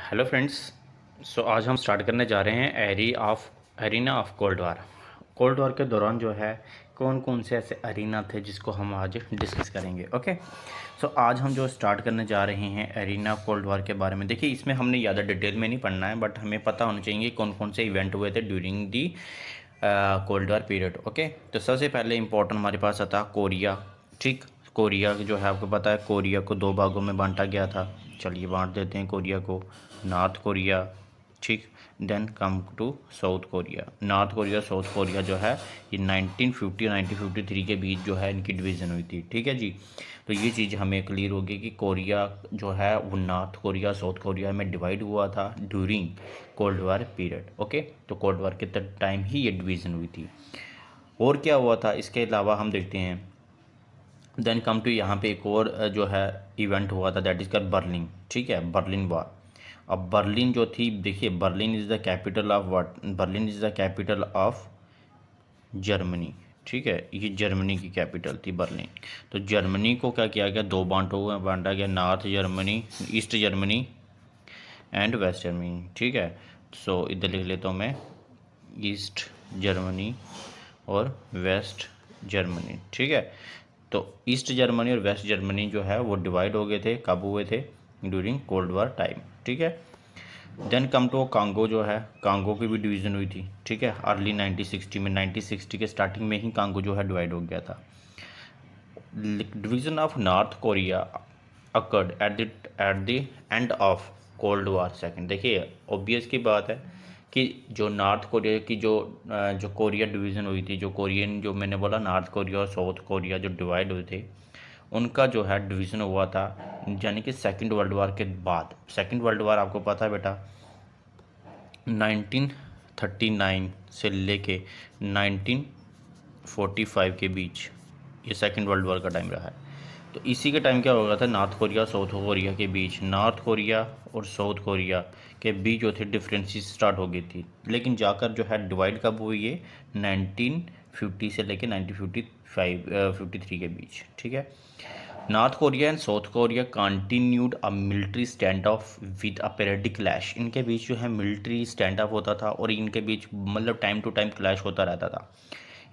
Hello friends. आज हम start करने जा रहे हैं arena of cold war. Cold war के दौरान जो है कौन कौन से ऐसे एरिना थे जिसको हम आज डिस्कस करेंगे। ओके, आज हम जो स्टार्ट करने जा रहे हैं एरिना ऑफ कोल्ड वार के बारे में। देखिए, इसमें हमने ज़्यादा डिटेल में नहीं पढ़ना है, बट हमें पता होना चाहिए कौन कौन से इवेंट हुए थे during the cold war period. Okay, तो सबसे पहले इंपॉर्टेंट हमारे पास आता कोरिया। ठीक, कोरिया जो है आपको पता है, कोरिया को दो भागों में बांटा गया था। चलिए बांट देते हैं कोरिया को, नॉर्थ कोरिया। ठीक, then come to South Korea. North Korea South Korea जो है ये 1950 और 1953 के बीच जो है इनकी डिवीज़न हुई थी। ठीक है जी, तो ये चीज़ हमें क्लियर होगी कि कोरिया जो है वो नॉर्थ कोरिया साउथ कोरिया में डिवाइड हुआ था during cold war period. Okay, तो कोल्ड वार के टाइम ही ये डिवीज़न हुई थी। और क्या हुआ था इसके अलावा हम देखते हैं। देन कम टू यहाँ पे एक और जो है इवेंट हुआ था, दैट इज़ का बर्लिन। ठीक है, बर्लिन वार। अब बर्लिन जो थी, देखिए Berlin is the capital of what, Berlin is the capital of Germany. ठीक है, ये जर्मनी की कैपिटल थी बर्लिन। तो जर्मनी को क्या किया गया, दो बांटा गया, North Germany, East Germany and West Germany. ठीक है, इधर लिख लेता हूँ मैं, ईस्ट जर्मनी और वेस्ट जर्मनी। ठीक है, तो ईस्ट जर्मनी और वेस्ट जर्मनी जो है वो डिवाइड हो गए थे, कब हुए थे, ड्यूरिंग कोल्ड वार टाइम। ठीक है, देन कम टू कांगो जो है, कांगो की भी डिवीज़न हुई थी। ठीक है, अर्ली 1960 में, 1960 के स्टार्टिंग में ही कांगो जो है डिवाइड हो गया था। Division of north Korea occurred at the end of cold war second. देखिए ऑब्वियस की बात है कि जो नॉर्थ कोरिया की जो कोरिया डिवीज़न हुई थी, जो कोरियन, जो मैंने बोला नॉर्थ कोरिया और साउथ कोरिया जो डिवाइड हुए थे, उनका जो है डिवीज़न हुआ था यानी कि सेकंड वर्ल्ड वार के बाद। सेकंड वर्ल्ड वार आपको पता है बेटा 1939 से लेके 1945 के बीच ये सेकंड वर्ल्ड वार का टाइम रहा है। तो इसी के टाइम क्या हो गया था, नॉर्थ कोरिया साउथ कोरिया के बीच, नॉर्थ कोरिया और साउथ कोरिया के बीच जो थे डिफरेंसेस स्टार्ट हो गई थी। लेकिन जाकर जो है डिवाइड कब हुई है, 1950 से लेके 1953 के बीच। ठीक है, north Korea and south Korea continued a military stand of with a periodic clash. इनके बीच जो है मिलिट्री स्टैंड ऑफ होता था और इनके बीच मतलब टाइम टू टाइम क्लैश होता रहता था।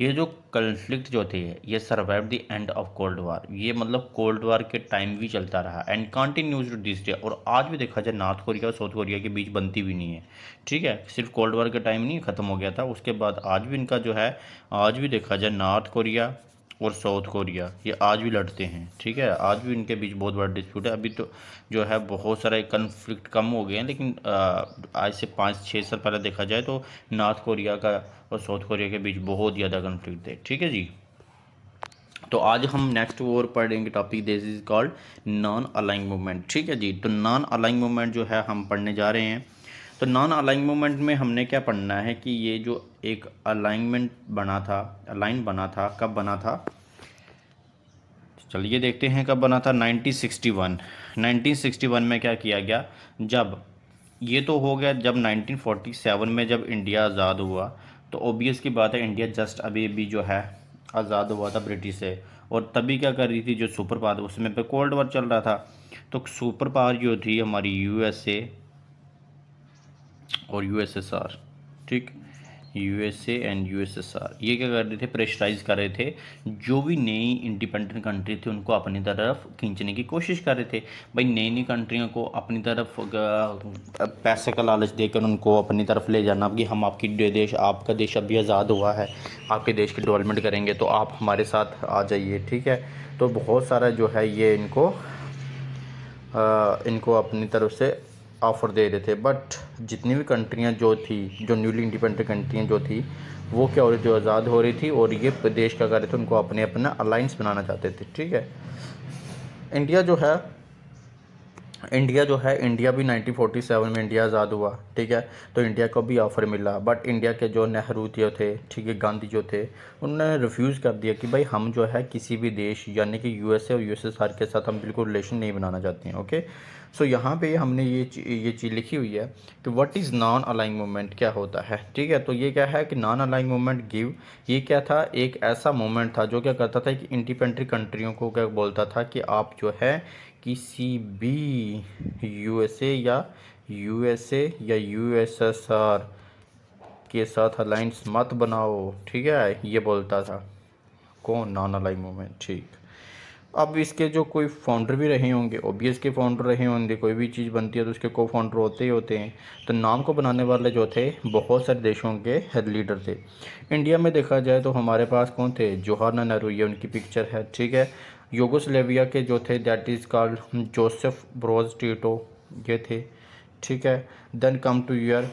ये जो कन्फ्लिक्ट जो थे ये survive the end of cold war, ये मतलब कोल्ड वार के टाइम भी चलता रहा and continues to this day. और आज भी देखा जाए नॉर्थ कोरिया और साउथ कोरिया के बीच बनती भी नहीं है। ठीक है, सिर्फ कोल्ड वार के टाइम नहीं ख़त्म हो गया था, उसके बाद आज भी इनका जो है, आज भी देखा जाए नॉर्थ कोरिया और साउथ कोरिया ये आज भी लड़ते हैं। ठीक है, आज भी इनके बीच बहुत बड़ा डिस्प्यूट है। अभी तो जो है बहुत सारे कन्फ्लिक्ट कम हो गए हैं, लेकिन आज से 5-6 साल पहले देखा जाए तो नॉर्थ कोरिया का और साउथ कोरिया के बीच बहुत ज़्यादा कन्फ्लिक्ट थे। ठीक है जी, तो आज हम नेक्स्ट और पढ़ेंगे topic, this is called non aligning movement. ठीक है जी, तो नॉन अलाइंग मूवमेंट जो है हम पढ़ने जा रहे हैं। तो नॉन अलाइंग मूवमेंट में हमने क्या पढ़ना है कि ये जो एक अलाइनमेंट बना था, अलाइन बना था, कब बना था, चलिए देखते हैं कब बना था। 1961। 1961 में क्या किया गया, जब ये तो हो गया जब 1947 में जब इंडिया आज़ाद हुआ, तो ऑब्वियस की बात है इंडिया जस्ट अभी भी जो है आज़ाद हुआ था ब्रिटिश से। और तभी क्या कर रही थी जो सुपर पावर, उसमें पे कोल्ड वार चल रहा था। तो सुपर पावर जो थी हमारी यूएसए और यूएसएसआर। ठीक, यूएसए एंड यूएसएसआर ये क्या कर रहे थे, प्रेशराइज कर रहे थे। जो भी नई इंडिपेंडेंट कंट्री थी उनको अपनी तरफ खींचने की कोशिश कर रहे थे। भाई नई नई कंट्रियों को अपनी तरफ पैसे का लालच देकर उनको अपनी तरफ ले जाना कि हम आपकी देश, आपका देश अभी आज़ाद हुआ है, आपके देश की डेवलपमेंट करेंगे तो आप हमारे साथ आ जाइए। ठीक है, तो बहुत सारा जो है ये इनको अपनी तरफ से ऑफ़र दे रहे थे। बट जितनी भी कंट्रियां जो थी, जो न्यूली इंडिपेंडेंट कंट्रियां जो थी, वो क्या हो रही थी, आज़ाद हो रही थी और ये देश क्या कर रहे थे, उनको अपने अपना अलायंस बनाना चाहते थे। ठीक है, इंडिया जो है इंडिया भी 1947 में इंडिया आज़ाद हुआ। ठीक है, तो इंडिया को भी ऑफ़र मिला, बट इंडिया के जो नेहरू थे, ठीक है, गांधी जो थे, उन्होंने रिफ्यूज़ कर दिया कि भाई हम जो है किसी भी देश यानी कि यूएसए और यूएसएसआर के साथ हम बिल्कुल रिलेशन नहीं बनाना चाहते हैं। ओके, सो यहाँ पे हमने ये चीज़ लिखी हुई है कि what is non aligning movement, क्या होता है। ठीक है, तो ये क्या है कि नॉन अलाइंग मूवमेंट ये क्या था, एक ऐसा मूवमेंट था जो क्या करता था कि इंडिपेंडेंट कंट्रियों को क्या बोलता था कि आप जो है किसी भी यूएसए या यूएसएसआर के साथ अलायंस मत बनाओ, ठीक है, ये बोलता था। कौन? नॉन अलाइंग मूवमेंट, ठीक। अब इसके जो कोई फाउंडर भी रहे होंगे, ओबीएस के फाउंडर रहे होंगे, कोई भी चीज़ बनती है तो उसके को फाउंडर होते ही होते हैं। तो नाम को बनाने वाले जो थे बहुत सारे देशों के हेड लीडर थे। इंडिया में देखा जाए तो हमारे पास कौन थे? जवाहरलाल नेहरू, ये उनकी पिक्चर है, ठीक है। यूगोस्लेविया के जो थे that is called Joseph Broz Tito, ये थे, ठीक है। देन कम टू ईयर,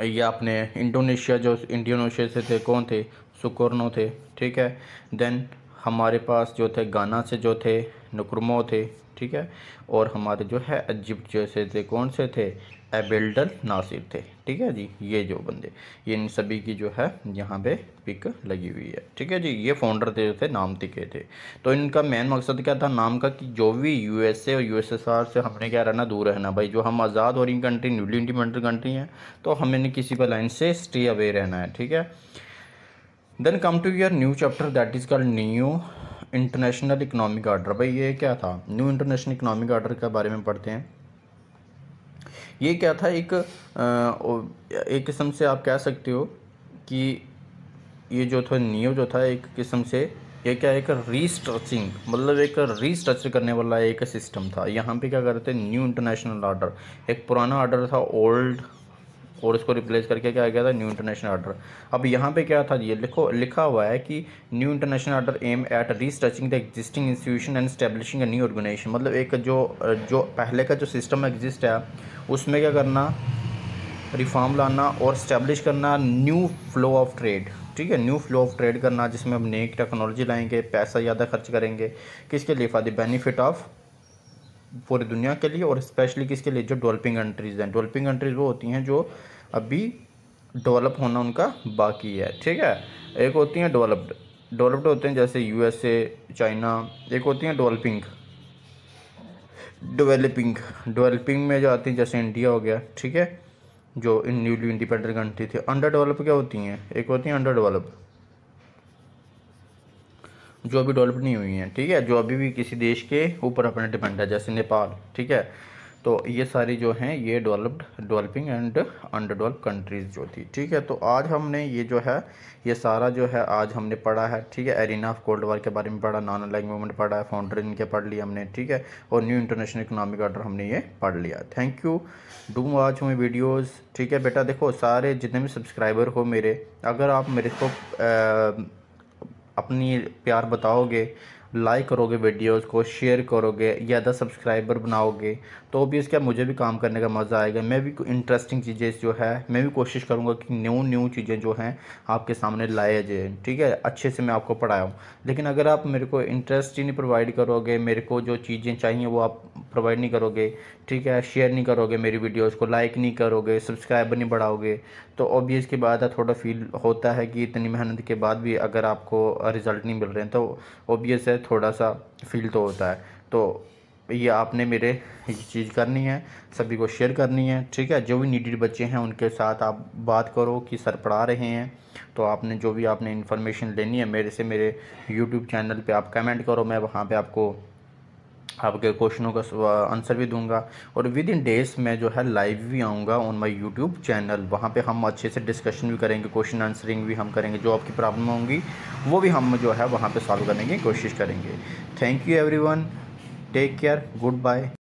ये अपने इंडोनेशिया से थे, कौन थे? सुकर्नो थे, ठीक है। देन हमारे पास जो थे गाना से जो थे नुक्रमो थे, ठीक है। और हमारे जो है इजिप्ट जैसे थे, कौन से थे? एबेल्डल नासिर थे, ठीक है जी। ये जो बंदे, ये इन सभी की जो है यहाँ पे पिक लगी हुई है, ठीक है जी। ये फाउंडर थे, जो थे नाम टिके थे। तो इनका मेन मकसद क्या था नाम का? कि जो भी यूएसए और यूएसएसआर से हमने क्या रहना, दूर रहना भाई। जो हम आज़ाद हो रही कंट्री, न्यूली इंडिपेंडेंट कंट्री हैं, तो हमें किसी पर लाइन से स्टे अवे रहना है, ठीक है। Then come to your new chapter that is called new international economic order. भाई ये क्या था? न्यू इंटरनेशनल इकोनॉमिक ऑर्डर के बारे में पढ़ते हैं। ये क्या था? एक किस्म से आप कह सकते हो कि ये जो था न्यू जो था एक किस्म से, ये क्या, एक रीस्ट्रक्चरिंग, मतलब एक रीस्ट्रक्चर करने वाला एक सिस्टम था। यहाँ पे क्या करते हैं? न्यू इंटरनेशनल ऑर्डर, एक पुराना ऑर्डर था ओल्ड, और इसको रिप्लेस करके क्या गया था? New international order. अब यहाँ पे क्या था? ये लिखा हुआ है कि new international order aim at restructuring the existing institution and establishing a new organisation. मतलब एक जो पहले का जो सिस्टम एग्जिस्ट है उसमें क्या करना? रिफॉर्म लाना और स्टैब्लिश करना न्यू फ्लो ऑफ ट्रेड, ठीक है। न्यू फ्लो ऑफ ट्रेड करना जिसमें हम नई टेक्नोलॉजी लाएंगे, पैसा ज़्यादा खर्च करेंगे, किसके लिए? फॉर द बेनिफिट ऑफ पूरी दुनिया के लिए, और स्पेशली किसके लिए? जो डेवलपिंग कंट्रीज़ हैं। डेवलपिंग कंट्रीज़ वो होती हैं जो अभी डेवलप होना उनका बाकी है, ठीक है। एक होती हैं डेवलप्ड होते हैं जैसे यूएसए, चाइना। एक होती हैं डेवलपिंग में जो आती हैं जैसे इंडिया हो गया, ठीक है, जो इन न्यूली इंडिपेंडेंट कंट्री थी। अंडर डेवलप क्या होती हैं? एक होती हैं अंडर डेवलप, जो अभी डेवलप नहीं हुई हैं, ठीक है, जो अभी भी किसी देश के ऊपर अपने डिपेंड है, जैसे नेपाल, ठीक है। तो ये सारी जो हैं ये developing and under develop countries जो थी, ठीक है। तो आज हमने ये जो है ये सारा जो है आज हमने पढ़ा है, ठीक है। एरिना ऑफ कोल्ड वॉर के बारे में पढ़ा, नॉन अलाइंग मूवमेंट पढ़ा है, फाउंडर इनके पढ़ लिया हमने, ठीक है। और न्यू इंटरनेशनल इकोनॉमिक ऑर्डर हमने ये पढ़ लिया। Thank you, do watch my videos, ठीक है बेटा। देखो सारे जितने भी सब्सक्राइबर हो मेरे, अगर आप मेरे को अपनी प्यार बताओगे, लाइक करोगे, वीडियोस को शेयर करोगे, ज़्यादा सब्सक्राइबर बनाओगे, तो भी इसका मुझे भी काम करने का मज़ा आएगा। मैं भी इंटरेस्टिंग चीज़ें जो है मैं भी कोशिश करूँगा कि न्यू चीज़ें जो हैं आपके सामने लाए जाए, ठीक है, अच्छे से मैं आपको पढ़ाऊँ। लेकिन अगर आप मेरे को इंटरेस्ट ही नहीं प्रोवाइड करोगे, मेरे को जो चीज़ें चाहिए वो आप प्रोवाइड नहीं करोगे, ठीक है, शेयर नहीं करोगे मेरी वीडियोस को, लाइक नहीं करोगे, सब्सक्राइबर नहीं बढ़ाओगे, तो ऑब्वियस की बात है, थोड़ा फील होता है कि इतनी मेहनत के बाद भी अगर आपको रिज़ल्ट नहीं मिल रहे हैं तो ऑब्वियस है थोड़ा सा फील तो होता है। तो ये आपने मेरे ये चीज़ करनी है, सभी को शेयर करनी है, ठीक है। जो भी नीडेड बच्चे हैं उनके साथ आप बात करो कि सर पढ़ा रहे हैं, तो आपने जो भी आपने इन्फॉर्मेशन लेनी है मेरे यूट्यूब चैनल पे आप कमेंट करो, मैं वहाँ पे आपको आपके क्वेश्चनों का आंसर भी दूंगा। और विद इन डेज मैं जो है लाइव भी आऊँगा ऑन माय यूट्यूब चैनल, वहाँ पे हम अच्छे से डिस्कशन भी करेंगे, क्वेश्चन आंसरिंग भी हम करेंगे, जो आपकी प्रॉब्लम होंगी वो भी हम जो है वहाँ पे सॉल्व करने की कोशिश करेंगे। Thank you everyone, take care, good bye.